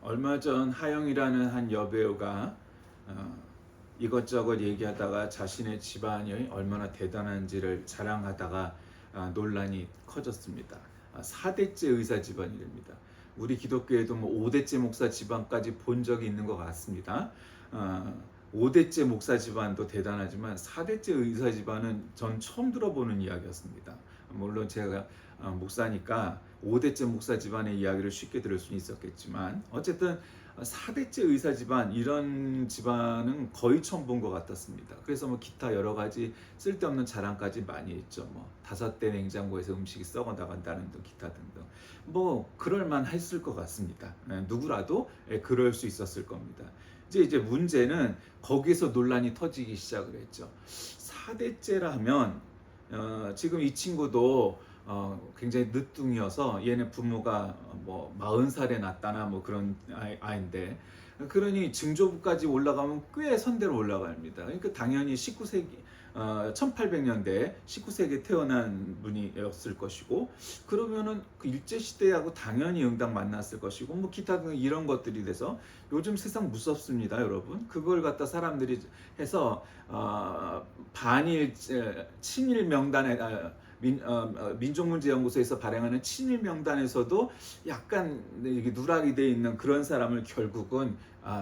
얼마 전 하영이라는 한 여배우가 어, 이것저것 얘기하다가 자신의 집안이 얼마나 대단한지를 자랑하다가 논란이 커졌습니다. 4대째 의사 집안이랍니다. 우리 기독교에도 뭐 5대째 목사 집안까지 본 적이 있는 것 같습니다. 5대째 목사 집안도 대단하지만 4대째 의사 집안은 전 처음 들어보는 이야기였습니다. 물론 제가 목사니까 5대째 목사 집안의 이야기를 쉽게 들을 수는 있었겠지만 어쨌든 4대째 의사 집안, 이런 집안은 거의 처음 본 것 같았습니다. 그래서 뭐 기타 여러 가지 쓸데없는 자랑까지 많이 했죠. 뭐 5대 냉장고에서 음식이 썩어 나간다는 등 기타 등등. 뭐 그럴만 했을 것 같습니다. 누구라도 그럴 수 있었을 겁니다. 이제 문제는 거기서 논란이 터지기 시작을 했죠. 4대째라면 지금 이 친구도 굉장히 늦둥이어서 얘네 부모가 뭐 40살에 낳았다나 뭐 그런 아이인데, 그러니 증조부까지 올라가면 꽤 선대로 올라갑니다. 그러니까 당연히 19세기 1800년대 19세기에 태어난 분이었을 것이고, 그러면은 그 일제시대하고 당연히 응당 만났을 것이고, 뭐 기타 등 이런 것들이 돼서 요즘 세상 무섭습니다, 여러분. 그걸 갖다 사람들이 해서 반일 친일 명단에 민족문제연구소에서 발행하는 친일 명단에서도 약간 이게 누락이 돼 있는 그런 사람을 결국은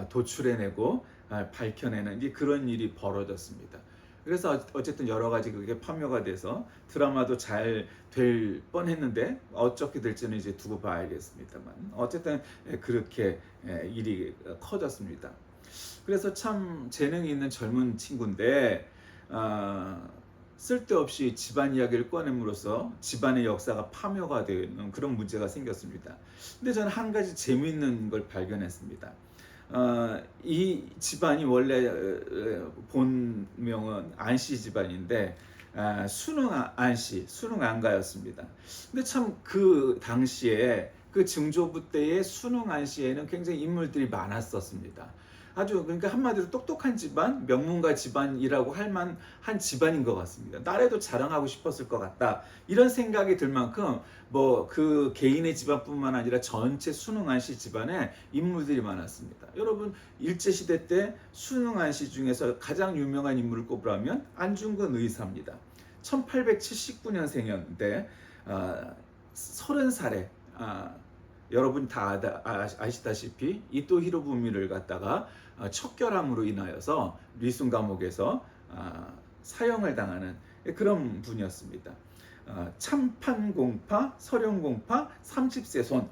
도출해내고 밝혀내는 이제 그런 일이 벌어졌습니다. 그래서 어쨌든 여러 가지 그게 판명가 돼서 드라마도 잘 될 뻔했는데 어떻게 될지는 이제 두고 봐야겠습니다만, 어쨌든 그렇게 일이 커졌습니다. 그래서 참 재능이 있는 젊은 친구인데 쓸데없이 집안 이야기를 꺼냄으로써 집안의 역사가 파묘가 되는 그런 문제가 생겼습니다. 근데 저는 한 가지 재미있는 걸 발견했습니다. 이 집안이 원래 본명은 안씨 집안인데 순흥 안씨, 순흥 안가였습니다. 근데 참 그 당시에 그 증조부 때의 순흥 안씨에는 굉장히 인물들이 많았었습니다. 아주 그러니까 한마디로 똑똑한 집안, 명문가 집안이라고 할 만한 집안인 것 같습니다. 나라에도 자랑하고 싶었을 것 같다. 이런 생각이 들 만큼 뭐 그 개인의 집안뿐만 아니라 전체 순흥안 씨 집안에 인물들이 많았습니다. 여러분, 일제시대 때 순흥안 씨 중에서 가장 유명한 인물을 꼽으라면 안중근 의사입니다. 1879년생이었는데 30살에 여러분 다 아시다시피 이토 히로부미를 갖다가 척결함으로 인하여서 리순 감옥에서 사형을 당하는 그런 분이었습니다. 참판공파, 설용공파, 30세 손,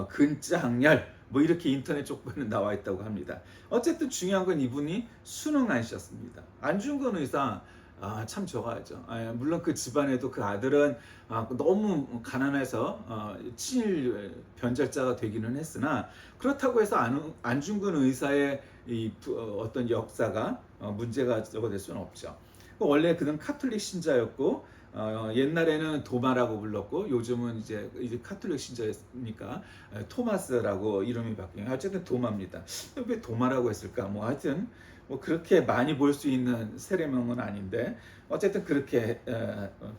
근자항렬, 뭐 이렇게 인터넷 쪽에는 나와 있다고 합니다. 어쨌든 중요한 건 이분이 순응안 씨였습니다. 안중근 의사 참 좋아하죠. 물론 그 집안에도 그 아들은 너무 가난해서 친일 변절자가 되기는 했으나, 그렇다고 해서 안중근 의사의 어떤 역사가 문제가 될 수는 없죠. 원래 그는 카톨릭 신자였고 옛날에는 도마라고 불렀고 요즘은 이제 카톨릭 신자니까 토마스라고 이름이 바뀌어요. 어쨌든 도마입니다. 왜 도마라고 했을까? 뭐 하여튼 뭐 그렇게 많이 볼 수 있는 세례명은 아닌데 어쨌든 그렇게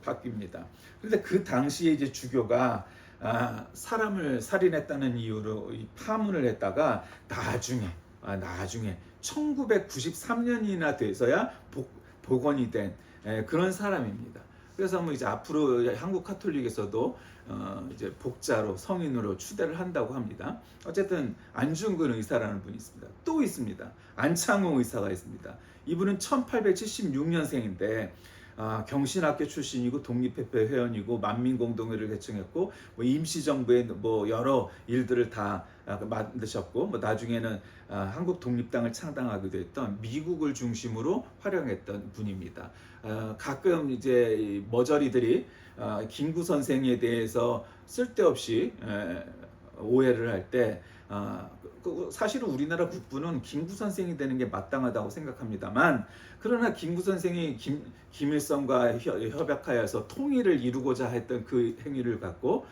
바뀝니다. 그런데 그 당시에 이제 주교가 사람을 살인했다는 이유로 파문을 했다가 나중에 1993년이나 돼서야 복원이 된 그런 사람입니다. 그래서 뭐 이제 앞으로 한국 카톨릭에서도 이제 복자로 성인으로 추대를 한다고 합니다. 어쨌든 안중근 의사라는 분이 있습니다. 또 있습니다. 안창호 의사가 있습니다. 이분은 1876년생인데 경신학교 출신이고 독립협회 회원이고 만민공동회를 개청했고 뭐 임시정부의 뭐 여러 일들을 다 만드셨고 뭐 나중에는 한국 독립당을 창당하기도 했던 미국을 중심으로 활용했던 분입니다. 가끔 이제 머저리들이 김구 선생에 대해서 쓸데없이 오해를 할 때 사실은 우리나라 국부는 김구 선생이 되는 게 마땅하다고 생각합니다만, 그러나 김구 선생이 김일성과 협약하여서 통일을 이루고자 했던 그 행위를 갖고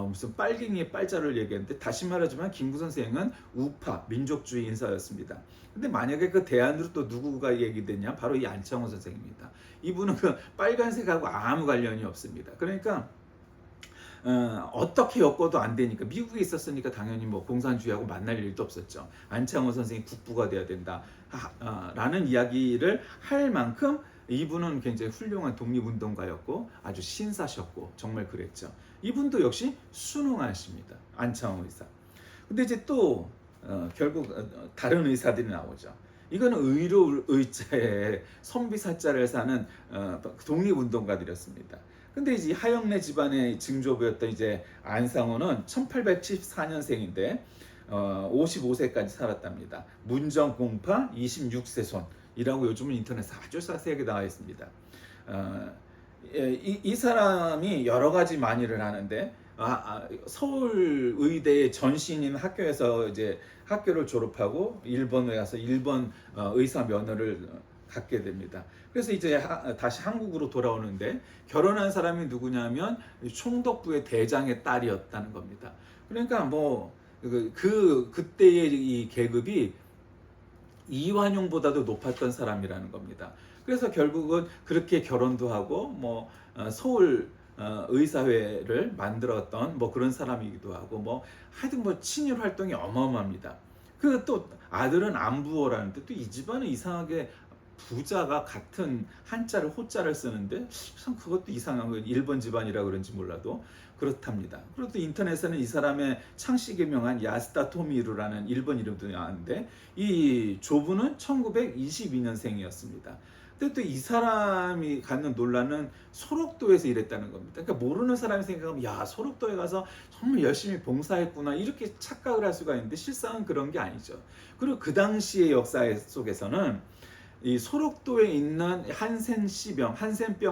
무슨 빨갱이 빨자를 얘기했는데, 다시 말하지만 김구 선생은 우파 민족주의 인사였습니다. 근데 만약에 그 대안으로 또 누구가 얘기되냐, 바로 이 안창호 선생입니다. 이분은 그 빨간색하고 아무 관련이 없습니다. 그러니까 어떻게 엮어도 안 되니까 미국에 있었으니까 당연히 뭐 공산주의하고 만날 일도 없었죠. 안창호 선생이 국부가 돼야 된다 라는 이야기를 할 만큼 이분은 굉장히 훌륭한 독립운동가였고 아주 신사셨고 정말 그랬죠. 이분도 역시 순응하십니다. 안창호 의사. 근데 이제 또 결국 다른 의사들이 나오죠. 이거는 의로 의자에 선비사자를 사는 독립운동가들이었습니다. 근데 이제 하영래 집안의 증조부였던 이제 안상호는 1874년생인데 55세까지 살았답니다. 문정공파 26세 손이라고 요즘은 인터넷에 아주 자세하게 나와 있습니다. 이 사람이 여러 가지 만일을 하는데 서울 의대의 전신인 학교에서 이제 학교를 졸업하고 일본에 가서 일본 의사 면허를 갖게 됩니다. 그래서 이제 다시 한국으로 돌아오는데 결혼한 사람이 누구냐면 총독부의 대장의 딸이었다는 겁니다. 그러니까 뭐 그때의 이 계급이 이완용보다도 높았던 사람이라는 겁니다. 그래서 결국은 그렇게 결혼도 하고 뭐 서울 의사회를 만들었던 뭐 그런 사람이기도 하고 뭐 하여튼 뭐 친일 활동이 어마어마합니다. 그 또 아들은 안부호라는데 또 이 집안은 이상하게 부자가 같은 한자를 호자를 쓰는데 참 그것도 이상한 거 일본 집안이라 그런지 몰라도 그렇답니다. 그리고 또 인터넷에는 이 사람의 창씨의 명한 야스다 토미루라는 일본 이름도 나왔는데 이 조부는 1922년생이었습니다. 근데 또 이 사람이 갖는 논란은 소록도에서 일했다는 겁니다. 그러니까 모르는 사람이 생각하면 야 소록도에 가서 정말 열심히 봉사했구나 이렇게 착각을 할 수가 있는데 실상은 그런 게 아니죠. 그리고 그 당시의 역사 속에서는 이 소록도에 있는 한센병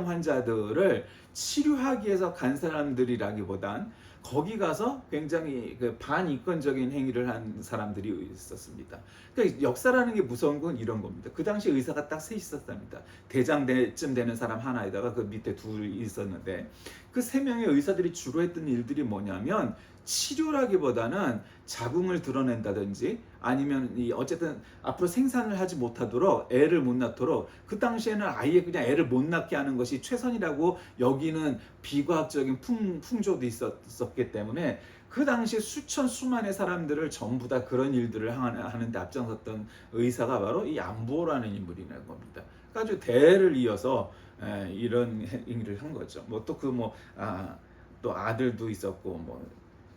환자들을 치료하기 위해서 간 사람들이라기보단 거기 가서 굉장히 그 반인권적인 행위를 한 사람들이 있었습니다. 그러니까 역사라는 게 무서운 건 이런 겁니다. 그 당시 의사가 딱 셋 있었답니다. 대장쯤 되는 사람 하나에다가 그 밑에 둘이 있었는데 그 세 명의 의사들이 주로 했던 일들이 뭐냐면 치료라기보다는 자궁을 드러낸다든지 아니면 어쨌든 앞으로 생산을 하지 못하도록 애를 못 낳도록 그 당시에는 아예 그냥 애를 못 낳게 하는 것이 최선이라고 여기는 비과학적인 풍조도 있었기 때문에 그 당시에 수만의 사람들을 전부 다 그런 일들을 하는데 앞장섰던 의사가 바로 이 안보라는 인물이라는 겁니다. 아주 대를 이어서 이런 일을 한 거죠. 뭐 또 또 아들도 있었고 뭐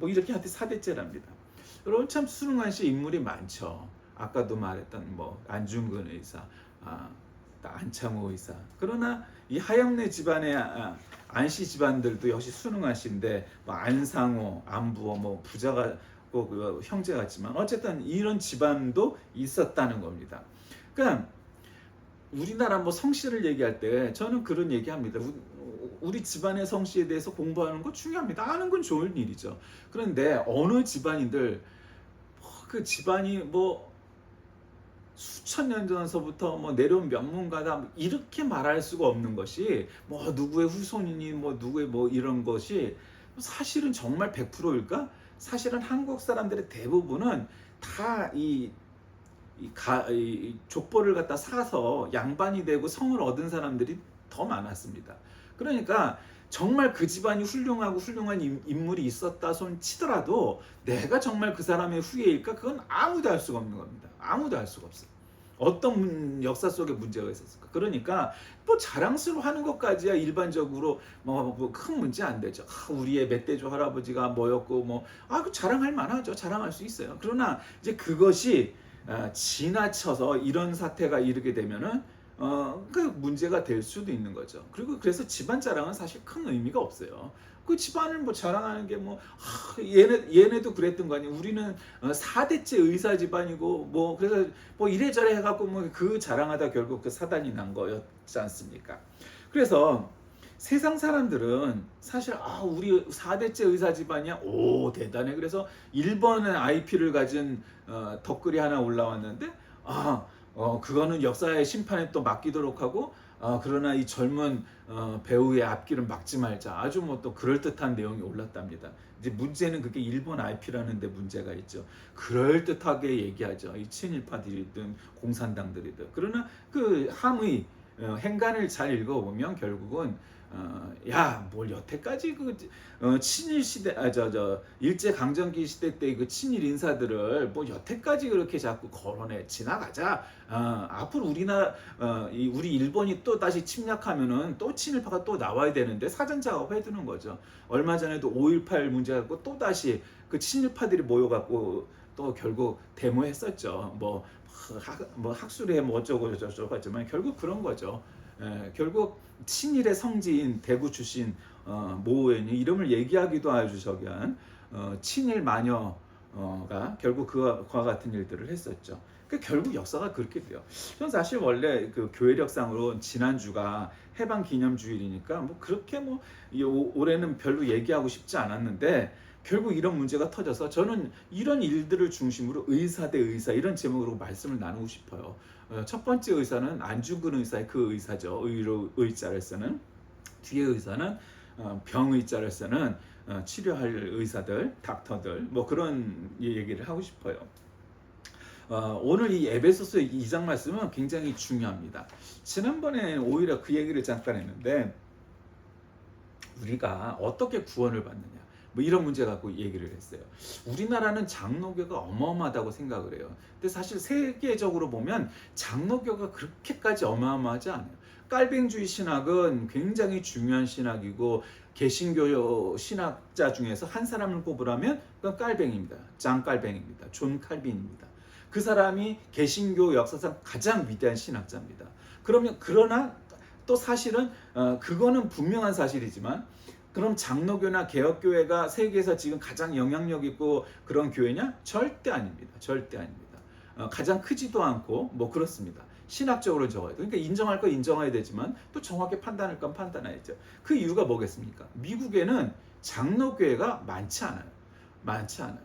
이렇게 하여튼 4대째랍니다. 여러분 참 수능한 씨 인물이 많죠. 아까도 말했던 뭐 안중근 의사, 안창호 의사. 그러나 이 하영래 집안의 안씨 집안들도 역시 수능한 씨인데 뭐 안상호, 안부호 뭐 부자가 꼭 형제 같지만 어쨌든 이런 집안도 있었다는 겁니다. 그러니까 우리나라 뭐 성씨를 얘기할 때 저는 그런 얘기합니다. 우리 집안의 성씨에 대해서 공부하는 거 중요합니다. 아는 건 좋은 일이죠. 그런데 어느 집안인들 그 집안이 뭐 수천 년 전서부터 뭐 내려온 명문가다 이렇게 말할 수가 없는 것이 뭐 누구의 후손이니 뭐 누구의 뭐 이런 것이 사실은 정말 100%일까? 사실은 한국 사람들의 대부분은 다 이 족보를 갖다 사서 양반이 되고 성을 얻은 사람들이 더 많았습니다. 그러니까 정말 그 집안이 훌륭한 인물이 있었다 손 치더라도 내가 정말 그 사람의 후예일까? 그건 아무도 알 수가 없는 겁니다. 아무도 알 수가 없어요. 어떤 역사 속에 문제가 있었을까? 그러니까 뭐 자랑스러워하는 것까지야 일반적으로 뭐 큰 문제 안 되죠. 우리의 멧돼지 할아버지가 뭐였고 그 자랑할 만하죠. 자랑할 수 있어요. 그러나 이제 그것이 지나쳐서 이런 사태가 이르게 되면은 그 문제가 될 수도 있는 거죠. 그리고 그래서 집안 자랑은 사실 큰 의미가 없어요. 그 집안을 뭐 자랑하는 게 얘네도 그랬던 거 아니에요. 우리는 4대째 의사 집안이고 그래서 이래저래 해갖고 그 자랑하다 결국 그 사단이 난 거였지 않습니까? 그래서 세상 사람들은 사실 우리 4대째 의사 집안이야. 오 대단해. 그래서 일본의 IP를 가진 덧글이 하나 올라왔는데 그거는 역사의 심판에 또 맡기도록 하고 그러나 이 젊은 배우의 앞길은 막지 말자. 아주 또 그럴듯한 내용이 올랐답니다. 이제 문제는 그게 일본 IP라는 데 문제가 있죠. 그럴듯하게 얘기하죠. 이 친일파들이든 공산당들이든. 그러나 그 함의 행간을 잘 읽어보면 결국은 야, 뭘 여태까지 친일 시대, 일제 강점기 시대 때 그 친일 인사들을 뭐 여태까지 그렇게 자꾸 거론해 지나가자. 앞으로 우리 일본이 또 다시 침략하면은 또 친일파가 또 나와야 되는데 사전 작업해 두는 거죠. 얼마 전에도 5.18 문제 갖고 또 다시 그 친일파들이 모여갖고 또 결국 데모했었죠. 뭐 학술에 뭐 어쩌고 저쩌고 하지만 결국 그런 거죠. 결국 친일의 성지인 대구 출신 모 의원이 이름을 얘기하기도 아주 저기한 친일 마녀가 결국 그와 같은 일들을 했었죠. 결국 역사가 그렇게 돼요. 저는 사실 원래 그 교회력상으로 지난주가 해방 기념주일이니까 뭐 그렇게 뭐 올해는 별로 얘기하고 싶지 않았는데 결국 이런 문제가 터져서 저는 이런 일들을 중심으로 의사 대 의사 이런 제목으로 말씀을 나누고 싶어요. 첫 번째 의사는 안중근 의사의 그 의사죠. 의로 의자를 쓰는 뒤에 의사는 병의자를 쓰는 치료할 의사들, 닥터들 뭐 그런 얘기를 하고 싶어요. 오늘 이 에베소서 2장 말씀은 굉장히 중요합니다. 지난번에 오히려 그 얘기를 잠깐 했는데 우리가 어떻게 구원을 받느냐 뭐 이런 문제 갖고 얘기를 했어요. 우리나라는 장로교가 어마어마하다고 생각을 해요. 근데 사실 세계적으로 보면 장로교가 그렇게까지 어마어마하지 않아요. 깔뱅주의 신학은 굉장히 중요한 신학이고 개신교 신학자 중에서 한 사람을 꼽으라면 그건 깔뱅입니다. 장 깔뱅입니다. 존 칼빈입니다. 그 사람이 개신교 역사상 가장 위대한 신학자입니다. 그러나 또 사실은 그거는 분명한 사실이지만 그럼 장로교나 개혁교회가 세계에서 지금 가장 영향력 있고 그런 교회냐? 절대 아닙니다. 절대 아닙니다. 가장 크지도 않고 뭐 그렇습니다. 신학적으로 적어야 돼. 그러니까 인정할 거 인정해야 되지만 또 정확히 판단할 건 판단해야죠. 그 이유가 뭐겠습니까? 미국에는 장로교회가 많지 않아요. 많지 않아요.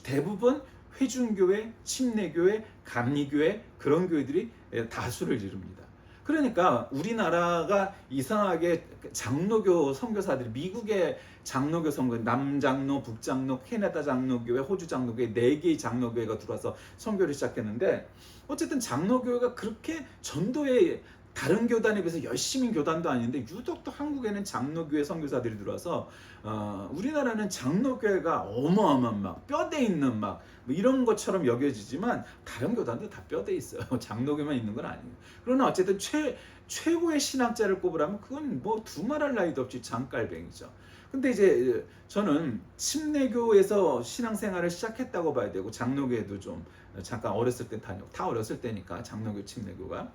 대부분 회중교회, 침례교회, 감리교회 그런 교회들이 다수를 이룹니다. 그러니까 우리나라가 이상하게 장로교 선교사들이 미국의 장로교 선교 남장로, 북장로, 캐나다 장로교회, 호주 장로교회 4개의 장로교회가 들어와서 선교를 시작했는데 어쨌든 장로교회가 그렇게 전도에 다른 교단에 비해서 열심히 교단도 아닌데 유독 또 한국에는 장로교회 선교사들이 들어와서 우리나라는 장로교회가 어마어마한 막 뼈대 있는 막 뭐 이런 것처럼 여겨지지만 다른 교단도 다 뼈대 있어요. 장로교만 있는 건 아니에요. 그러나 어쨌든 최고의 신학자를 꼽으라면 그건 뭐 두말할 나위도 없이 장깔뱅이죠. 근데 이제 저는 침례교에서 신앙생활을 시작했다고 봐야 되고 장로교에도 좀 잠깐 어렸을 때 다녔고 다 어렸을 때니까 장로교 침례교가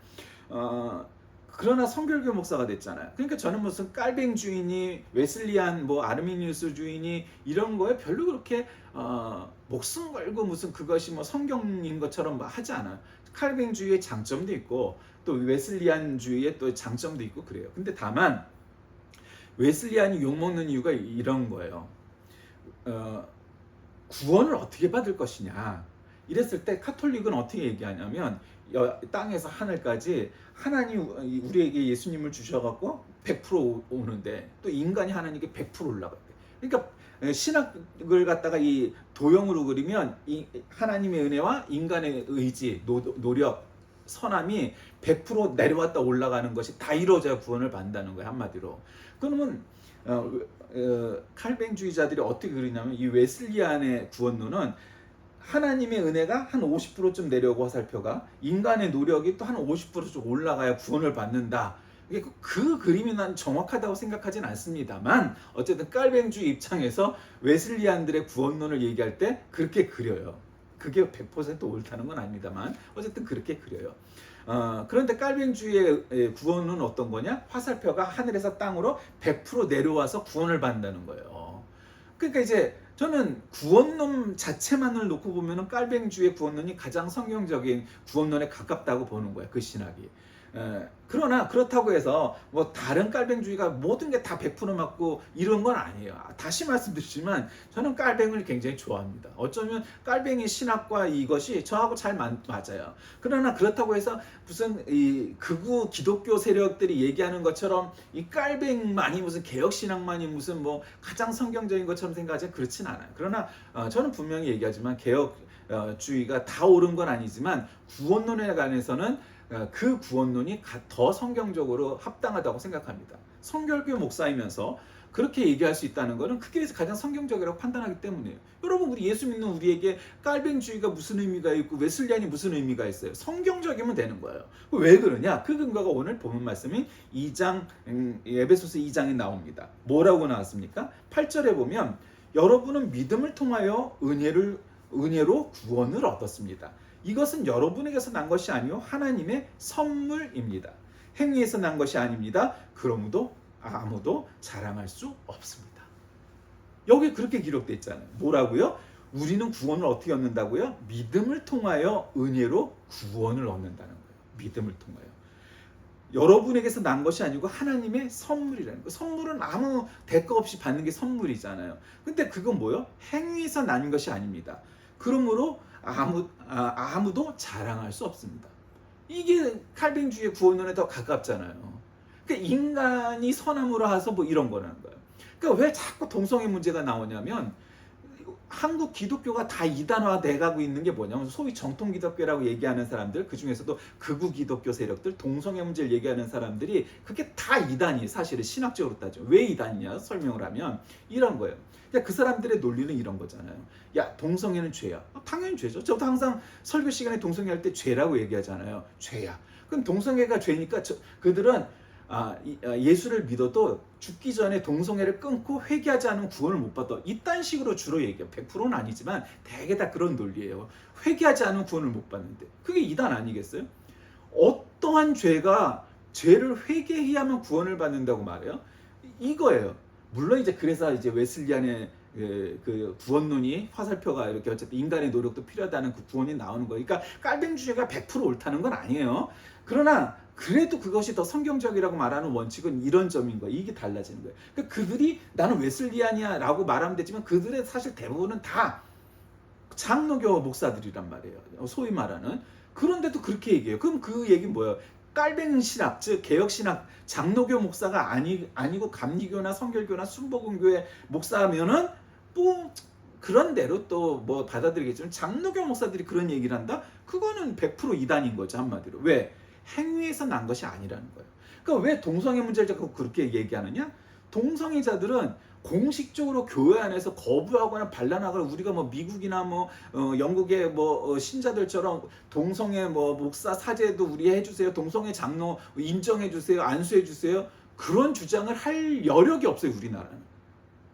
그러나 성결교 목사가 됐잖아요. 그러니까 저는 무슨 깔뱅 주인이 웨슬리안 뭐 아르미니우스 주인이 이런 거에 별로 그렇게 목숨 걸고 무슨 그것이 뭐 성경인 것처럼 하지 않아요. 칼뱅주의의 장점도 있고 또 웨슬리안주의의 또 장점도 있고 그래요. 근데 다만 웨슬리안이 욕먹는 이유가 이런 거예요. 구원을 어떻게 받을 것이냐 이랬을 때 카톨릭은 어떻게 얘기하냐면 땅에서 하늘까지 하나님 우리에게 예수님을 주셔갖고 100% 오는데 또 인간이 하나님께 100% 올라갔대. 그러니까 신학을 갖다가 이 도형으로 그리면 이 하나님의 은혜와 인간의 의지, 노력, 선함이 100% 내려왔다 올라가는 것이 다 이루어져야 구원을 받는다는 거예요. 한마디로. 그러면 칼뱅주의자들이 어떻게 그리냐면 이 웨슬리안의 구원론은 하나님의 은혜가 한 50%쯤 내려오고 화살표가 인간의 노력이 또 한 50%좀 올라가야 구원을 받는다. 그 그림이 난 정확하다고 생각하진 않습니다만 어쨌든 깔뱅주의 입장에서 웨슬리안들의 구원론을 얘기할 때 그렇게 그려요. 그게 100% 옳다는 건 아닙니다만 어쨌든 그렇게 그려요. 그런데 깔뱅주의의 구원은 어떤 거냐? 화살표가 하늘에서 땅으로 100% 내려와서 구원을 받는다는 거예요. 그러니까 이제 저는 구원론 자체만을 놓고 보면은 깔뱅주의 구원론이 가장 성경적인 구원론에 가깝다고 보는 거야. 그 신학이. 그러나 그렇다고 해서 뭐 다른 깔뱅주의가 모든 게 다 100% 맞고 이런 건 아니에요. 다시 말씀드리지만 저는 깔뱅을 굉장히 좋아합니다. 어쩌면 깔뱅의 신학과 이것이 저하고 잘 맞아요. 그러나 그렇다고 해서 무슨 이 극우 기독교 세력들이 얘기하는 것처럼 이 깔뱅만이 무슨 개혁신학만이 무슨 뭐 가장 성경적인 것처럼 생각하지 그렇진 않아요. 그러나 저는 분명히 얘기하지만 개혁주의가 다 옳은 건 아니지만 구원론에 관해서는 그 구원론이 더 성경적으로 합당하다고 생각합니다. 성결교 목사이면서 그렇게 얘기할 수 있다는 것은 그게 가장 성경적이라고 판단하기 때문이에요. 여러분, 우리 예수 믿는 우리에게 깔뱅주의가 무슨 의미가 있고 웨슬리안이 무슨 의미가 있어요? 성경적이면 되는 거예요. 왜 그러냐? 그 근거가 오늘 본문 말씀인 2장, 에베소서 2장에 나옵니다. 뭐라고 나왔습니까? 8절에 보면 여러분은 믿음을 통하여 은혜로 구원을 얻었습니다. 이것은 여러분에게서 난 것이 아니요 하나님의 선물입니다. 행위에서 난 것이 아닙니다. 그러므로 아무도 자랑할 수 없습니다. 여기 그렇게 기록되어 있잖아요. 뭐라고요? 우리는 구원을 어떻게 얻는다고요? 믿음을 통하여 은혜로 구원을 얻는다는 거예요. 믿음을 통하여. 여러분에게서 난 것이 아니고 하나님의 선물이라는 거예요. 선물은 아무 대가 없이 받는 게 선물이잖아요. 근데 그건 뭐예요? 행위에서 난 것이 아닙니다. 그러므로 아무도 자랑할 수 없습니다. 이게 칼뱅주의 구원론에 더 가깝잖아요. 그러니까 인간이 선함으로 해서 뭐 이런 거라는 거예요. 그러니까 왜 자꾸 동성애 문제가 나오냐면 한국 기독교가 다 이단화돼 가고 있는 게 뭐냐면 소위 정통 기독교라고 얘기하는 사람들, 그 중에서도 극우 기독교 세력들, 동성애 문제를 얘기하는 사람들이 그게 다 이단이에요. 사실은 신학적으로 따져. 왜 이단이냐 설명을 하면 이런 거예요. 그 사람들의 논리는 이런 거잖아요. 야, 동성애는 죄야. 당연히 죄죠. 저도 항상 설교 시간에 동성애 할 때 죄라고 얘기하잖아요. 죄야. 그럼 동성애가 죄니까 그들은 예수를 믿어도 죽기 전에 동성애를 끊고 회개하지 않으면 구원을 못 받아. 이딴 식으로 주로 얘기해요. 100%는 아니지만 대개 다 그런 논리예요. 회개하지 않으면 구원을 못 받는데. 그게 이단 아니겠어요? 어떠한 죄를 회개해야만 구원을 받는다고 말해요? 이거예요. 물론 이제 그래서 이제 웨슬리안의 그 구원론이 화살표가 이렇게 어쨌든 인간의 노력도 필요하다는 그 구원이 나오는 거예요. 그러니까 깔뱅주의가 100% 옳다는 건 아니에요. 그러나 그래도 그것이 더 성경적이라고 말하는 원칙은 이런 점인 거예요. 이게 달라지는 거예요. 그러니까 그들이 나는 웨슬리안이야 라고 말하면 되지만 그들의 사실 대부분은 다 장로교 목사들이란 말이에요. 소위 말하는. 그런데도 그렇게 얘기해요. 그럼 그 얘기는 뭐예요? 깔뱅 신학, 즉 개혁 신학, 장로교 목사가 아니고 감리교나 성결교나 순복음교회 목사면은 뭐 그런 대로 또 뭐 받아들이겠지만 장로교 목사들이 그런 얘기를 한다? 그거는 100% 이단인 거죠, 한마디로. 왜? 행위에서 난 것이 아니라는 거예요. 그러니까 왜 동성애 문제를 자꾸 그렇게 얘기하느냐? 동성애자들은 공식적으로 교회 안에서 거부하거나 반란하거나 우리가 뭐 미국이나 뭐 영국의 뭐 신자들처럼 동성애 뭐 목사 사제도 우리 해주세요, 동성애 장로 인정해주세요, 안수해주세요, 그런 주장을 할 여력이 없어요, 우리나라는.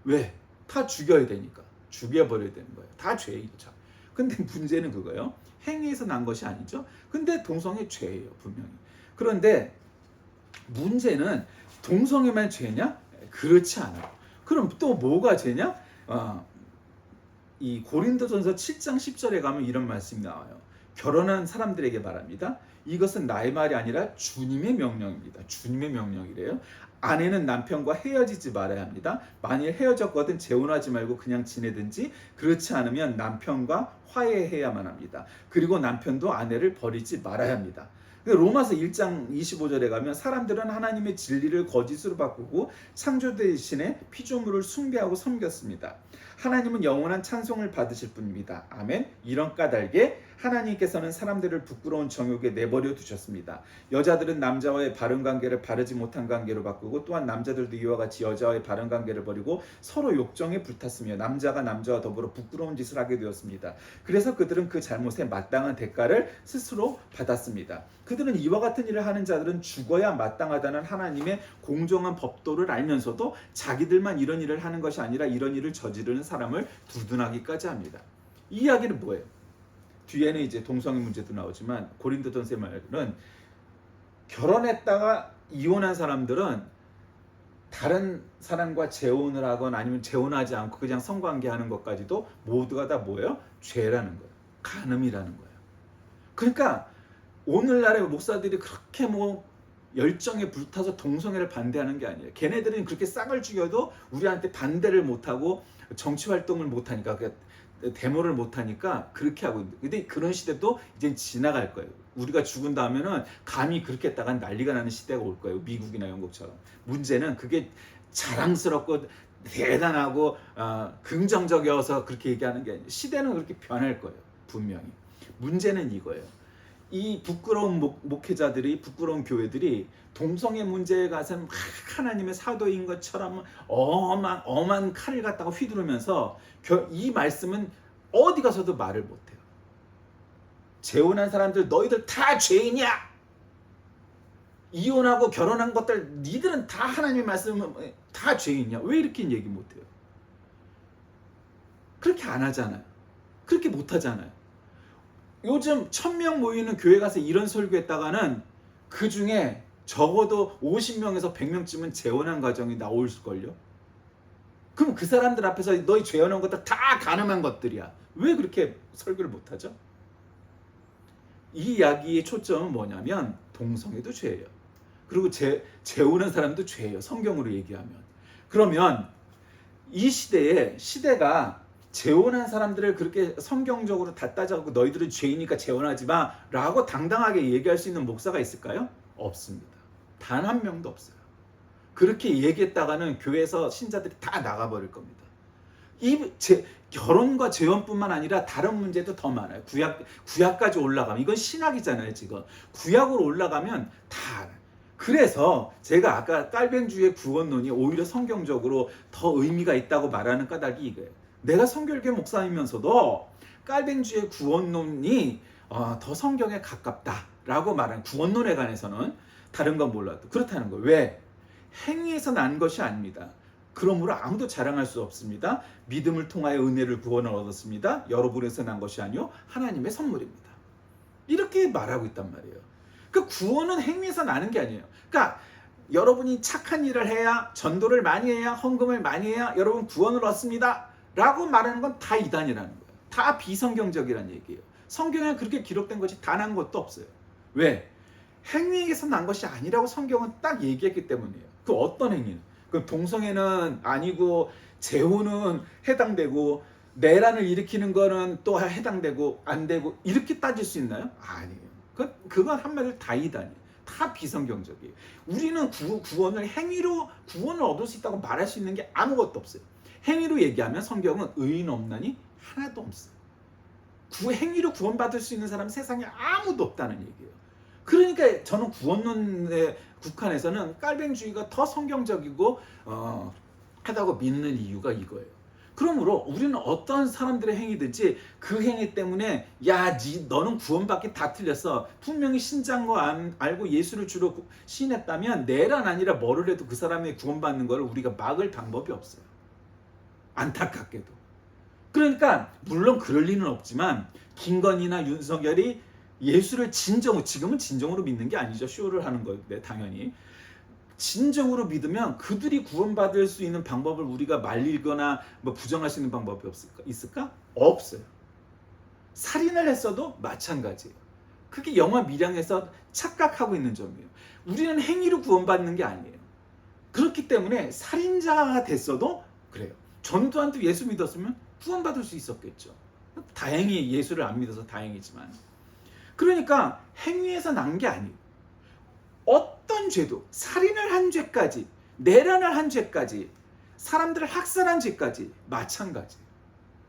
왜? 다 죽여야 되니까. 죽여버려야 되는 거예요. 다 죄이죠. 근데 문제는 그거예요. 행위에서 난 것이 아니죠. 근데 동성애 죄예요, 분명히. 그런데 문제는 동성애만 죄냐? 그렇지 않아요. 그럼 또 뭐가 죄냐? 이 고린도전서 7장 10절에 가면 이런 말씀이 나와요. 결혼한 사람들에게 말합니다. 이것은 나의 말이 아니라 주님의 명령입니다. 주님의 명령이래요. 아내는 남편과 헤어지지 말아야 합니다. 만일 헤어졌거든 재혼하지 말고 그냥 지내든지, 그렇지 않으면 남편과 화해해야만 합니다. 그리고 남편도 아내를 버리지 말아야 합니다. 로마서 1장 25절에 가면 사람들은 하나님의 진리를 거짓으로 바꾸고 창조 대신에 피조물을 숭배하고 섬겼습니다. 하나님은 영원한 찬송을 받으실 분입니다. 아멘. 이런 까닭에 하나님께서는 사람들을 부끄러운 정욕에 내버려 두셨습니다. 여자들은 남자와의 바른 관계를 바르지 못한 관계로 바꾸고, 또한 남자들도 이와 같이 여자와의 바른 관계를 버리고 서로 욕정에 불탔으며 남자가 남자와 더불어 부끄러운 짓을 하게 되었습니다. 그래서 그들은 그 잘못에 마땅한 대가를 스스로 받았습니다. 그들은 이와 같은 일을 하는 자들은 죽어야 마땅하다는 하나님의 공정한 법도를 알면서도 자기들만 이런 일을 하는 것이 아니라 이런 일을 저지르는 사람을 두둔하기까지 합니다. 이 이야기는 뭐예요? 뒤에는 이제 동성애 문제도 나오지만 고린도전서 말은 결혼했다가 이혼한 사람들은 다른 사람과 재혼을 하거나 아니면 재혼하지 않고 그냥 성관계하는 것까지도 모두가 다 뭐예요? 죄라는 거예요. 간음이라는 거예요. 그러니까 오늘날의 목사들이 그렇게 뭐 열정에 불타서 동성애를 반대하는 게 아니에요. 걔네들은 그렇게 싹을 죽여도 우리한테 반대를 못하고 정치 활동을 못하니까, 데모를 못하니까 그렇게 하고 있는데, 근데 그런 시대도 이제 지나갈 거예요. 우리가 죽은 다음에는 감히 그렇게 했다가 난리가 나는 시대가 올 거예요. 미국이나 영국처럼. 문제는 그게 자랑스럽고 대단하고 긍정적이어서 그렇게 얘기하는 게 아니에요. 시대는 그렇게 변할 거예요. 분명히. 문제는 이거예요. 이 부끄러운 목회자들이, 부끄러운 교회들이 동성애 문제에 가서 막 하나님의 사도인 것처럼 엄한 칼을 갖다가 휘두르면서 이 말씀은 어디 가서도 말을 못해요. 재혼한 사람들 너희들 다 죄인이야. 이혼하고 결혼한 것들 니들은 다 하나님의 말씀은 다 죄인이야. 왜 이렇게 얘기 못해요? 그렇게 안 하잖아요. 그렇게 못하잖아요. 요즘 1000명 모이는 교회 가서 이런 설교했다가는 그 중에 적어도 50명에서 100명쯤은 재혼한 가정이 나올걸요. 그럼 그 사람들 앞에서 너희 재혼한 것들 다 가늠한 것들이야. 왜 그렇게 설교를 못하죠? 이 이야기의 초점은 뭐냐면 동성애도 죄예요. 그리고 재혼한 사람도 죄예요. 성경으로 얘기하면. 그러면 이 시대가 재혼한 사람들을 그렇게 성경적으로 다 따져갖고 너희들은 죄이니까 재혼하지 마 라고 당당하게 얘기할 수 있는 목사가 있을까요? 없습니다. 단 한 명도 없어요. 그렇게 얘기했다가는 교회에서 신자들이 다 나가버릴 겁니다. 결혼과 재혼뿐만 아니라 다른 문제도 더 많아요. 구약까지 올라가면, 이건 신학이잖아요 지금. 구약으로 올라가면 다 알아요. 그래서 제가 아까 깔뱅주의 구원론이 오히려 성경적으로 더 의미가 있다고 말하는 까닭이 이거예요. 내가 성결교 목사이면서도 깔뱅주의 구원론이 더 성경에 가깝다라고 말하는, 구원론에 관해서는 다른 건 몰라도 그렇다는 거예요. 왜? 행위에서 난 것이 아닙니다. 그러므로 아무도 자랑할 수 없습니다. 믿음을 통하여 은혜를 구원을 얻었습니다. 여러분에서 난 것이 아니요 하나님의 선물입니다. 이렇게 말하고 있단 말이에요. 그 구원은 행위에서 나는 게 아니에요. 그러니까 여러분이 착한 일을 해야, 전도를 많이 해야, 헌금을 많이 해야 여러분 구원을 얻습니다 라고 말하는 건 다 이단이라는 거예요. 다 비성경적이라는 얘기예요. 성경에 그렇게 기록된 것이 단 한 것도 없어요. 왜? 행위에서 난 것이 아니라고 성경은 딱 얘기했기 때문이에요. 그 어떤 행위는? 그 동성애는 아니고 재혼은 해당되고 내란을 일으키는 거는 또 해당되고 안 되고 이렇게 따질 수 있나요? 아니에요. 그건 한마디로 다 이단이에요. 다 비성경적이에요. 우리는 구원을 행위로 구원을 얻을 수 있다고 말할 수 있는 게 아무것도 없어요. 행위로 얘기하면 성경은 의인 없나니 하나도 없어요. 행위로 구원받을 수 있는 사람은 세상에 아무도 없다는 얘기예요. 그러니까 저는 구원론에 국한에서는 깔뱅주의가 더 성경적이고 하다고 믿는 이유가 이거예요. 그러므로 우리는 어떤 사람들의 행위든지 그 행위 때문에 너는 구원받기 다 틀렸어. 분명히 신자인 거 알고 예수를 주로 신했다면 내란 아니라 뭐를 해도 그 사람이 구원받는 걸 우리가 막을 방법이 없어요. 안타깝게도. 그러니까 물론 그럴 리는 없지만 김건희나 윤석열이 예수를 지금은 진정으로 믿는 게 아니죠. 쇼를 하는 건데 당연히. 진정으로 믿으면 그들이 구원받을 수 있는 방법을 우리가 말리거나 부정할 수 있는 방법이 있을까? 없어요. 살인을 했어도 마찬가지예요. 그게 영화 밀양에서 착각하고 있는 점이에요. 우리는 행위로 구원받는 게 아니에요. 그렇기 때문에 살인자가 됐어도 그래요. 전두환도 예수 믿었으면 구원받을 수 있었겠죠. 다행히 예수를 안 믿어서 다행이지만. 그러니까 행위에서 난 게 아니에요. 어떤 죄도, 살인을 한 죄까지, 내란을 한 죄까지, 사람들을 학살한 죄까지 마찬가지예요.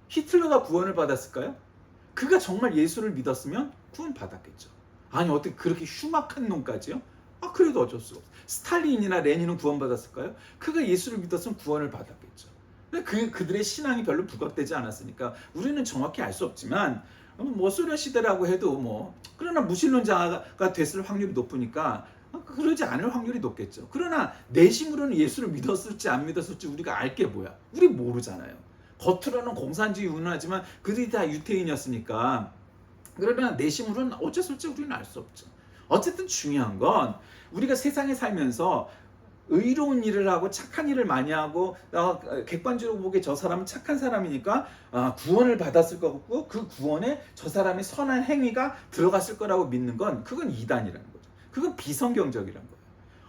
히틀러가 구원을 받았을까요? 그가 정말 예수를 믿었으면 구원받았겠죠. 아니 어떻게 그렇게 흉악한 놈까지요? 그래도 어쩔 수 없어. 스탈린이나 레닌은 구원받았을까요? 그가 예수를 믿었으면 구원을 받았겠죠. 근데 그들의 신앙이 별로 부각되지 않았으니까 우리는 정확히 알 수 없지만 소련 시대라고 해도 그러나 무신론자가 됐을 확률이 높으니까 그러지 않을 확률이 높겠죠. 그러나 내심으로는 예수를 믿었을지 안 믿었을지 우리가 알 게 뭐야? 우리 모르잖아요. 겉으로는 공산주의 운운하지만 그들이 다 유태인이었으니까. 그러나 내심으로는 어쩔 수 없지 우리는 알 수 없죠. 어쨌든 중요한 건 우리가 세상에 살면서 의로운 일을 하고 착한 일을 많이 하고 객관적으로 보기에 저 사람은 착한 사람이니까 구원을 받았을 거고 그 구원에 저 사람의 선한 행위가 들어갔을 거라고 믿는 건 그건 이단이라는 거죠. 그건 비성경적이라는 거예요.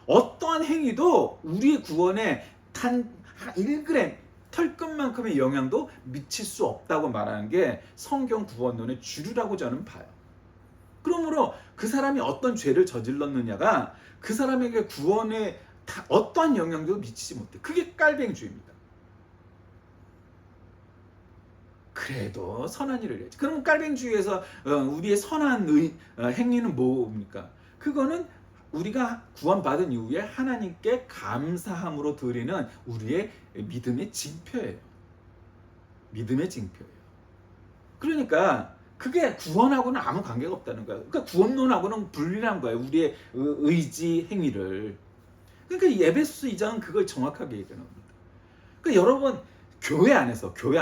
어떠한 행위도 우리의 구원에 단 1g 털끝만큼의 영향도 미칠 수 없다고 말하는 게 성경 구원론의 주류라고 저는 봐요. 그러므로 그 사람이 어떤 죄를 저질렀느냐가 그 사람에게 구원에 어떠한 영향도 미치지 못해. 그게 깔뱅주의입니다. 그래도 선한 일을 해야지. 그럼 깔뱅주의에서 우리의 선한 행위는 뭡니까? 그거는 우리가 구원받은 이후에 하나님께 감사함으로 드리는 우리의 믿음의 징표예요. 믿음의 징표예요. 그러니까 그게 구원하고는 아무 관계가 없다는 거예요. 그러니까 구원론하고는 분리한 거예요. 우리의 의지 행위를. 그러니까 이 에베소서 2장은 그걸 정확하게 얘기하는 겁니다. 그러니까 여러분 교회 안에서요. 교회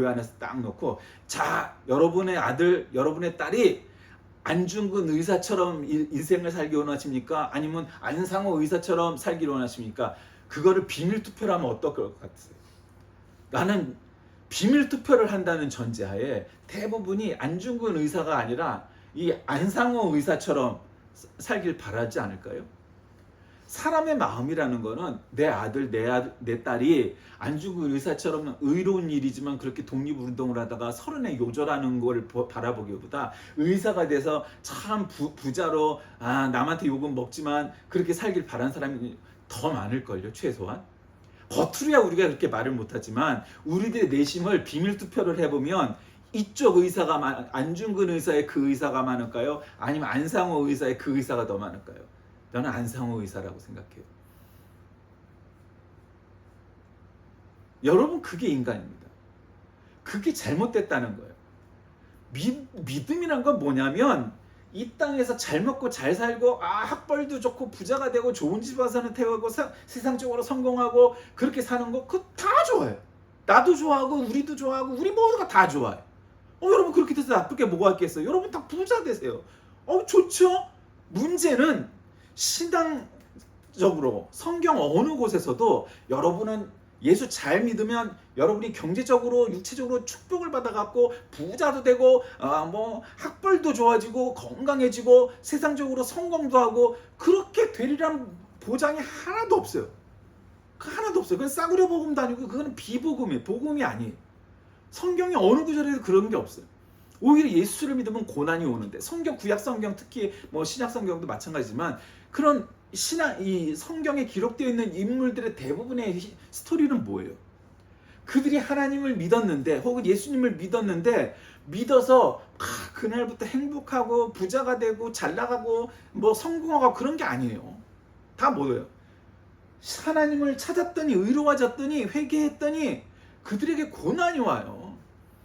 안에서 딱 놓고 자, 여러분의 아들, 여러분의 딸이 안중근 의사처럼 인생을 살기 원하십니까? 아니면 안상호 의사처럼 살기를 원하십니까? 그거를 비밀 투표를 하면 어떨 것 같으세요? 나는 비밀 투표를 한다는 전제하에 대부분이 안중근 의사가 아니라 이 안상호 의사처럼 살길 바라지 않을까요? 사람의 마음이라는 거는 내 아들, 내 딸이 안중근 의사처럼 의로운 일이지만 그렇게 독립운동을 하다가 서른에 요절하는 걸 바라보기보다 의사가 돼서 참 부자로 남한테 욕은 먹지만 그렇게 살길 바라는 사람이 더 많을걸요. 최소한. 겉으로야 우리가 그렇게 말을 못하지만 우리들의 내심을 비밀 투표를 해보면 이쪽 의사가 안중근 의사의 그 의사가 많을까요? 아니면 안상호 의사의 그 의사가 더 많을까요? 저는 안상호 의사라고 생각해요. 여러분 그게 인간입니다. 그게 잘못됐다는 거예요. 믿음이란 건 뭐냐면 이 땅에서 잘 먹고 잘 살고 학벌도 좋고 부자가 되고 좋은 집 와서는 태우고 세상적으로 성공하고 그렇게 사는 거 그거 다 좋아요. 나도 좋아하고 우리도 좋아하고 우리 모두가 다 좋아요. 여러분 그렇게 돼서 나쁠 게 뭐가 있겠어요? 여러분 다 부자 되세요. 좋죠? 문제는 신앙적으로 성경 어느 곳에서도 여러분은 예수 잘 믿으면 여러분이 경제적으로 육체적으로 축복을 받아갖고 부자도 되고 뭐 학벌도 좋아지고 건강해지고 세상적으로 성공도 하고 그렇게 되리란 보장이 하나도 없어요. 하나도 없어요. 그건 싸구려 복음도 아니고 그거는 비복음이에요. 복음이 아니에요. 성경에 어느 구절에도 그런 게 없어요. 오히려 예수를 믿으면 고난이 오는데 성경 구약 성경 특히 뭐 신약 성경도 마찬가지지만 그런 이 성경에 기록되어 있는 인물들의 대부분의 스토리는 뭐예요? 그들이 하나님을 믿었는데 혹은 예수님을 믿었는데 믿어서 그날부터 행복하고 부자가 되고 잘 나가고 뭐 성공하고 그런 게 아니에요. 다 뭐예요? 하나님을 찾았더니 의로워졌더니 회개했더니 그들에게 고난이 와요.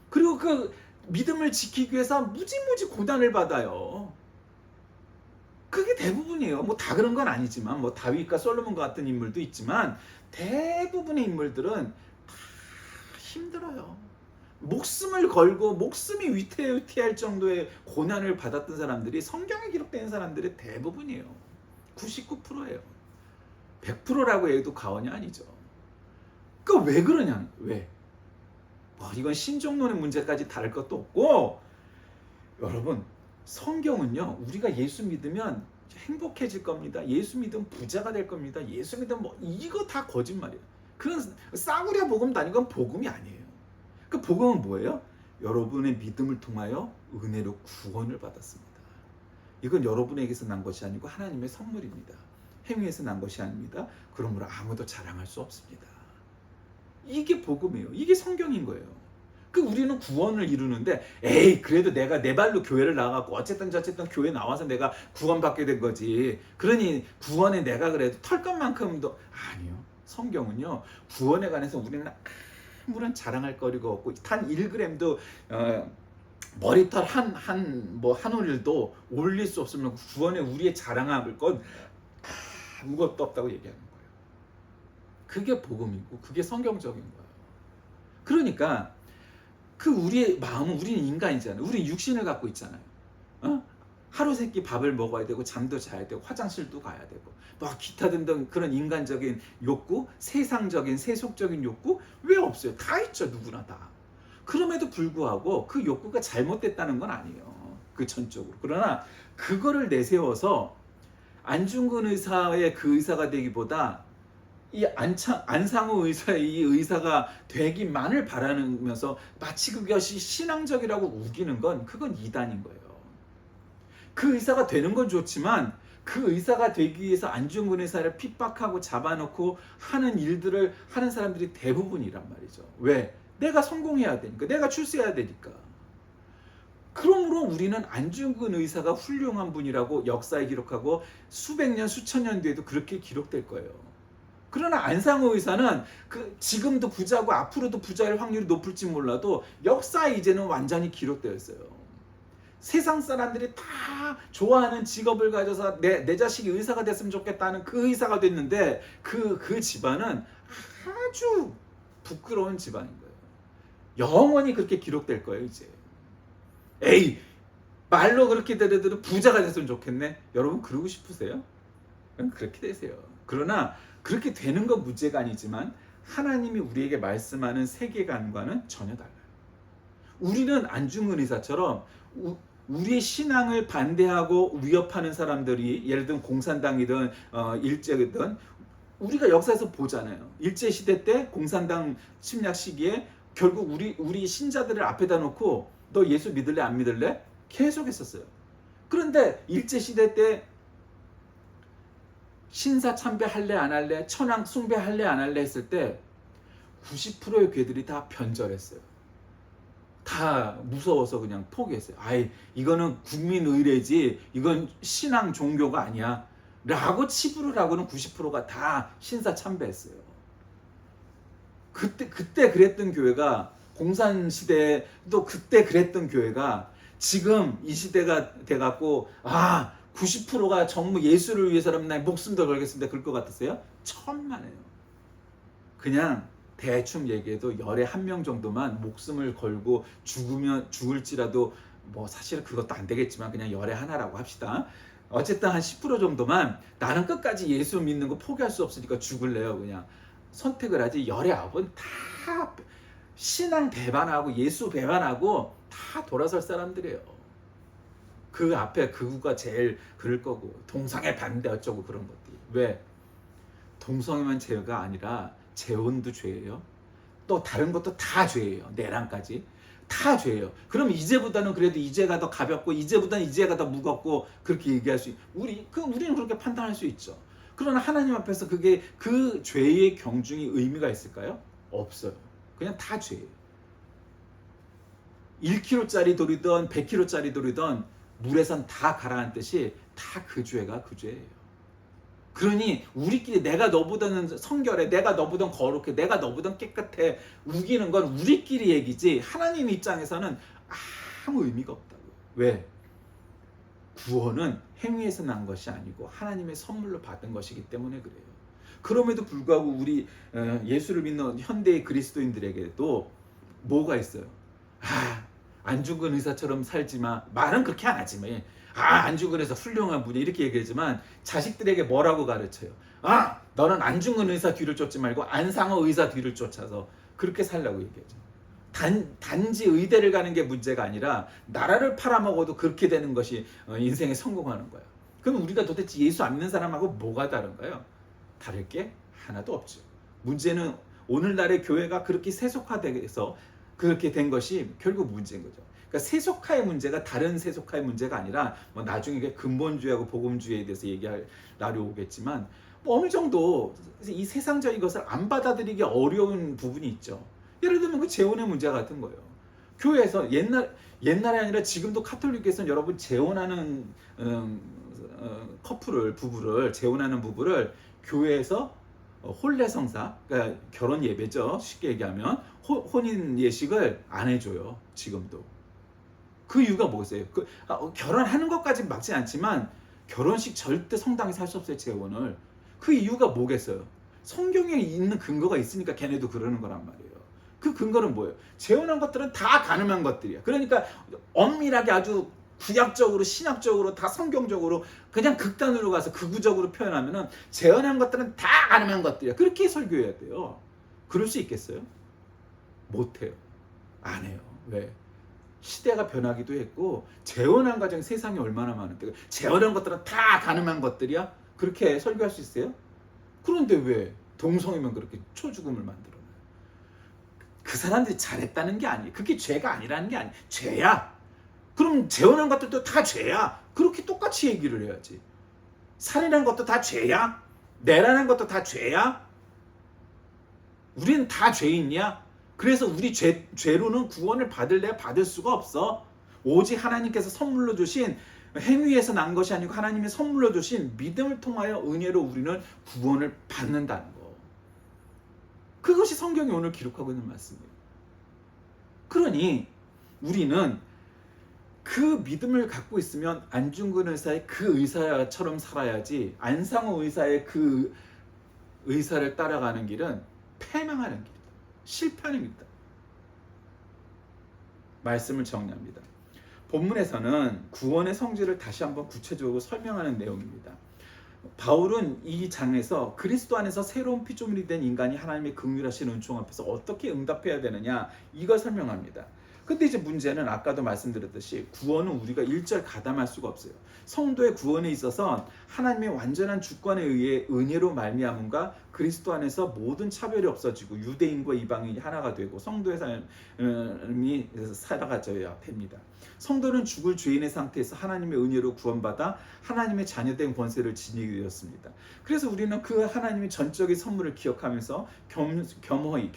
그리고 그 믿음을 지키기 위해서 무지무지 고난을 받아요. 그게 대부분이에요. 뭐 다 그런 건 아니지만 뭐 다윗과 솔로몬과 같은 인물도 있지만 대부분의 인물들은 다 힘들어요. 목숨을 걸고 목숨이 위태위태할 정도의 고난을 받았던 사람들이 성경에 기록된 사람들의 대부분이에요. 99%예요. 100%라고 해도 과언이 아니죠. 그 왜 그러냐? 왜? 이건 신종론의 문제까지 다를 것도 없고 여러분 성경은요 우리가 예수 믿으면 행복해질 겁니다. 예수 믿으면 부자가 될 겁니다. 예수 믿으면 뭐 이거 다 거짓말이에요. 그건 싸구려 복음도 아니고 그건 복음이 아니에요. 그 복음은 뭐예요? 여러분의 믿음을 통하여 은혜로 구원을 받았습니다. 이건 여러분에게서 난 것이 아니고 하나님의 선물입니다. 행위에서 난 것이 아닙니다. 그러므로 아무도 자랑할 수 없습니다. 이게 복음이에요. 이게 성경인 거예요. 우리는 구원을 이루는데 그래도 내가 내 발로 교회를 나가고 어쨌든 교회 나와서 내가 구원받게 된 거지. 그러니 구원에 내가 그래도 털 것만큼도 아니요. 성경은요 구원에 관해서 우리는 아무런 자랑할 거리가 없고 단 1g도 머리털 한 올일도 올릴 수 없으면 구원에 우리의 자랑할 건 아무것도 없다고 얘기하는 거예요. 그게 복음이고 그게 성경적인 거예요. 그러니까 우리의 마음은 우리는 인간이잖아요. 우리는 육신을 갖고 있잖아요. 하루 세끼 밥을 먹어야 되고 잠도 자야 되고 화장실도 가야 되고 막 기타 등등 그런 인간적인 욕구, 세상적인 세속적인 욕구 왜 없어요? 다 있죠. 누구나 다. 그럼에도 불구하고 그 욕구가 잘못됐다는 건 아니에요. 그 전적으로. 그러나 그거를 내세워서 안중근 의사의 그 의사가 되기보다 이 안상호 의사의 이 의사가 되기만을 바라면서 마치 그것이 신앙적이라고 우기는 건 그건 이단인 거예요. 그 의사가 되는 건 좋지만 그 의사가 되기 위해서 안중근 의사를 핍박하고 잡아놓고 하는 일들을 하는 사람들이 대부분이란 말이죠. 왜? 내가 성공해야 되니까, 내가 출세해야 되니까. 그러므로 우리는 안중근 의사가 훌륭한 분이라고 역사에 기록하고 수백 년, 수천 년 뒤에도 그렇게 기록될 거예요. 그러나 안상호 의사는 지금도 부자고 앞으로도 부자일 확률이 높을지 몰라도 역사에 이제는 완전히 기록되어 있어요. 세상 사람들이 다 좋아하는 직업을 가져서 내 자식이 의사가 됐으면 좋겠다는 그 의사가 됐는데 그 집안은 아주 부끄러운 집안인 거예요. 영원히 그렇게 기록될 거예요, 이제. 에이, 말로 그렇게 되더라도 부자가 됐으면 좋겠네. 여러분 그러고 싶으세요? 그렇게 되세요. 그러나 그렇게 되는 건 문제가 아니지만 하나님이 우리에게 말씀하는 세계관과는 전혀 달라요. 우리는 안중근 의사처럼 우리의 신앙을 반대하고 위협하는 사람들이 예를 들면 공산당이든 일제든 우리가 역사에서 보잖아요. 일제시대 때 공산당 침략 시기에 결국 우리 신자들을 앞에다 놓고 너 예수 믿을래 안 믿을래? 계속 했었어요. 그런데 일제시대 때 신사 참배할래 안 할래, 천황 숭배할래 안 할래 했을 때 90%의 괴들이 다 변절했어요. 다 무서워서 그냥 포기했어요. 아이, 이거는 국민 의례지, 이건 신앙 종교가 아니야 라고 치부를 하고는 90%가 다 신사 참배했어요. 그때 그랬던 교회가, 공산시대도 그때 그랬던 교회가 지금 이 시대가 돼갖고 90%가 정말 예수를 위해서라면 나의 목숨도 걸겠습니다 그럴 것 같으세요? 천만에요. 그냥 대충 얘기해도 열에 한 명 정도만 목숨을 걸고 죽을지라도 뭐 사실 그것도 안 되겠지만 그냥 열에 하나라고 합시다. 어쨌든 한 10% 정도만 나는 끝까지 예수 믿는 거 포기할 수 없으니까 죽을래요. 그냥 선택을 하지. 열의 아홉은 다 신앙 배반하고 예수 배반하고 다 돌아설 사람들이에요. 그 앞에 극우가 제일 그럴 거고, 동성애 반대 어쩌고 그런 것들이. 왜? 동성애만 죄가 아니라 재혼도 죄예요. 또 다른 것도 다 죄예요. 내란까지 다 죄예요. 그럼 이제보다는 그래도 이제가 더 가볍고 이제보다는 이제가 더 무겁고 그렇게 얘기할 수 우리는 그렇게 판단할 수 있죠. 그러나 하나님 앞에서 그게 그 죄의 경중이 의미가 있을까요? 없어요. 그냥 다 죄예요. 1kg짜리 돌이든 100kg짜리 돌이든 물에선 다 가라앉듯이 다 그 죄가 그 죄예요. 그러니 우리끼리 내가 너보다는 성결해, 내가 너보다 거룩해, 내가 너보다 깨끗해 우기는 건 우리끼리 얘기지 하나님 입장에서는 아무 의미가 없다고요. 왜? 구원은 행위에서 난 것이 아니고 하나님의 선물로 받은 것이기 때문에 그래요. 그럼에도 불구하고 우리 예수를 믿는 현대의 그리스도인들에게도 뭐가 있어요? 안중근 의사처럼 살지 마. 말은 그렇게 안 하지만 안중근 의사 훌륭한 분이 이렇게 얘기하지만 자식들에게 뭐라고 가르쳐요? 너는 안중근 의사 뒤를 쫓지 말고 안상호 의사 뒤를 쫓아서 그렇게 살라고 얘기하죠. 단지 의대를 가는 게 문제가 아니라 나라를 팔아먹어도 그렇게 되는 것이 인생에 성공하는 거예요. 그럼 우리가 도대체 예수 안 믿는 사람하고 뭐가 다른가요? 다를 게 하나도 없죠. 문제는 오늘날의 교회가 그렇게 세속화돼서 그렇게 된 것이 결국 문제인 거죠. 그러니까 세속화의 문제가 다른 세속화의 문제가 아니라 뭐 나중에 근본주의하고 복음주의에 대해서 얘기할 날이 오겠지만 뭐 어느 정도 이 세상적인 것을 안 받아들이기 어려운 부분이 있죠. 예를 들면 그 재혼의 문제 같은 거예요. 교회에서 옛날이 아니라 지금도 카톨릭에서는 여러분 재혼하는 부부를 재혼하는 부부를 교회에서 혼례성사, 그러니까 결혼 예배죠. 쉽게 얘기하면 혼인 예식을 안 해줘요. 지금도. 그 이유가 뭐겠어요? 결혼하는 것까지는 막지 않지만 결혼식 절대 성당에서 할 수 없어요. 재혼을. 그 이유가 뭐겠어요? 성경에 있는 근거가 있으니까 걔네도 그러는 거란 말이에요. 그 근거는 뭐예요? 재혼한 것들은 다 가늠한 것들이야. 그러니까 엄밀하게 아주 구약적으로 신약적으로 다 성경적으로 그냥 극단으로 가서 극우적으로 표현하면은 재혼한 것들은 다 가늠한 것들이야. 그렇게 설교해야 돼요. 그럴 수 있겠어요? 못해요. 안 해요. 왜? 시대가 변하기도 했고 재혼한 가정 세상에 얼마나 많은데 재혼한 것들은 다 가늠한 것들이야? 그렇게 설교할 수 있어요? 그런데 왜 동성이면 그렇게 초죽음을 만들어놔요? 그 사람들이 잘했다는 게 아니에요. 그게 죄가 아니라는 게 아니에요. 죄야. 그럼 재혼한 것들도 다 죄야. 그렇게 똑같이 얘기를 해야지. 살인한 것도 다 죄야? 내란한 것도 다 죄야? 우리는 다 죄인이야? 그래서 우리 죄로는 구원을 받을래야 받을 수가 없어. 오직 하나님께서 선물로 주신, 행위에서 난 것이 아니고 하나님의 선물로 주신 믿음을 통하여 은혜로 우리는 구원을 받는다는 거. 그것이 성경이 오늘 기록하고 있는 말씀이에요. 그러니 우리는 그 믿음을 갖고 있으면 안중근 의사의 그 의사처럼 살아야지, 안상호 의사의 그 의사를 따라가는 길은 패망하는 길이다. 실패하는 길이다. 말씀을 정리합니다. 본문에서는 구원의 성질을 다시 한번 구체적으로 설명하는 내용입니다. 바울은 이 장에서 그리스도 안에서 새로운 피조물이 된 인간이 하나님의 긍휼하신 은총 앞에서 어떻게 응답해야 되느냐, 이걸 설명합니다. 근데 이제 문제는 아까도 말씀드렸듯이 구원은 우리가 일절 가담할 수가 없어요. 성도의 구원에 있어서 하나님의 완전한 주권에 의해 은혜로 말미암음과 그리스도 안에서 모든 차별이 없어지고 유대인과 이방인이 하나가 되고 성도의 삶이 살아가져야 됩니다. 성도는 죽을 죄인의 상태에서 하나님의 은혜로 구원받아 하나님의 자녀된 권세를 지니게 되었습니다. 그래서 우리는 그 하나님의 전적인 선물을 기억하면서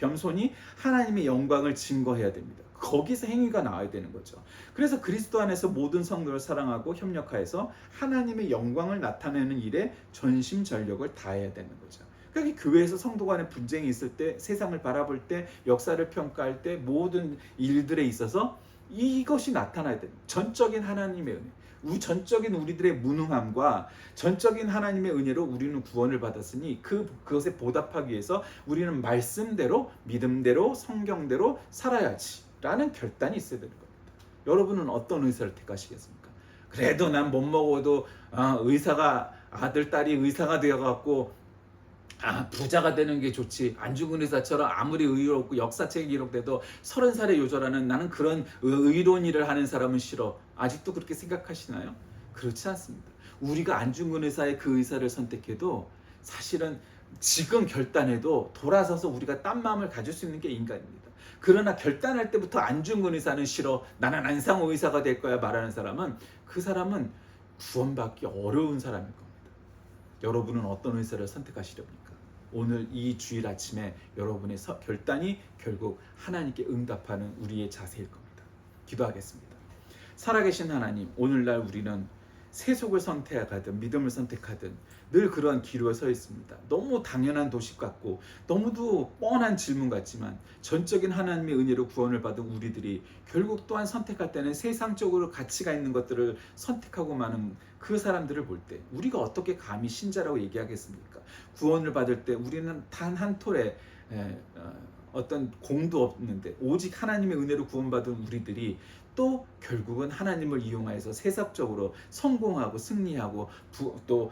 겸손히 하나님의 영광을 증거해야 됩니다. 거기서 행위가 나와야 되는 거죠. 그래서 그리스도 안에서 모든 성도를 사랑하고 협력하여서 하나님의 영광을 나타내는 일에 전심전력을 다해야 되는 거죠. 그러니까 교회에서 성도 간에 분쟁이 있을 때, 세상을 바라볼 때, 역사를 평가할 때, 모든 일들에 있어서 이것이 나타나야 됩니다. 전적인 하나님의 은혜, 전적인 우리들의 무능함과 전적인 하나님의 은혜로 우리는 구원을 받았으니 그것에 보답하기 위해서 우리는 말씀대로, 믿음대로, 성경대로 살아야지 라는 결단이 있어야 되는 겁니다. 여러분은 어떤 의사를 택하시겠습니까? 그래도 난 못 먹어도 의사가, 아들 딸이 의사가 되어갖고 부자가 되는 게 좋지, 안중근 의사처럼 아무리 의롭고 역사책에 기록돼도 30살에 요절하는, 나는 그런 의로운 일을 하는 사람은 싫어. 아직도 그렇게 생각하시나요? 그렇지 않습니다. 우리가 안중근 의사의 그 의사를 선택해도 사실은 지금 결단해도 돌아서서 우리가 딴 마음을 가질 수 있는 게 인간입니다. 그러나 결단할 때부터 안중근 의사는 싫어, 나는 안상호 의사가 될 거야 말하는 사람은, 그 사람은 구원받기 어려운 사람일 겁니다. 여러분은 어떤 의사를 선택하시렵니까? 오늘 이 주일 아침에 여러분의 결단이 결국 하나님께 응답하는 우리의 자세일 겁니다. 기도하겠습니다. 살아계신 하나님, 오늘날 우리는 세속을 선택하든 믿음을 선택하든 늘 그러한 기로에 서 있습니다. 너무 당연한 도식 같고 너무도 뻔한 질문 같지만 전적인 하나님의 은혜로 구원을 받은 우리들이 결국 또한 선택할 때는 세상적으로 가치가 있는 것들을 선택하고 마는 그 사람들을 볼 때 우리가 어떻게 감히 신자라고 얘기하겠습니까? 구원을 받을 때 우리는 단 한 톨에 어떤 공도 없는데 오직 하나님의 은혜로 구원받은 우리들이 또 결국은 하나님을 이용해서 세상적으로 성공하고 승리하고 또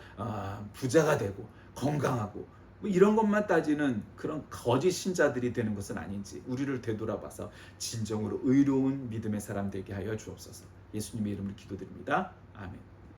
부자가 되고 건강하고 뭐 이런 것만 따지는 그런 거짓 신자들이 되는 것은 아닌지 우리를 되돌아봐서 진정으로 의로운 믿음의 사람 되게 하여 주옵소서. 예수님의 이름으로 기도드립니다. 아멘.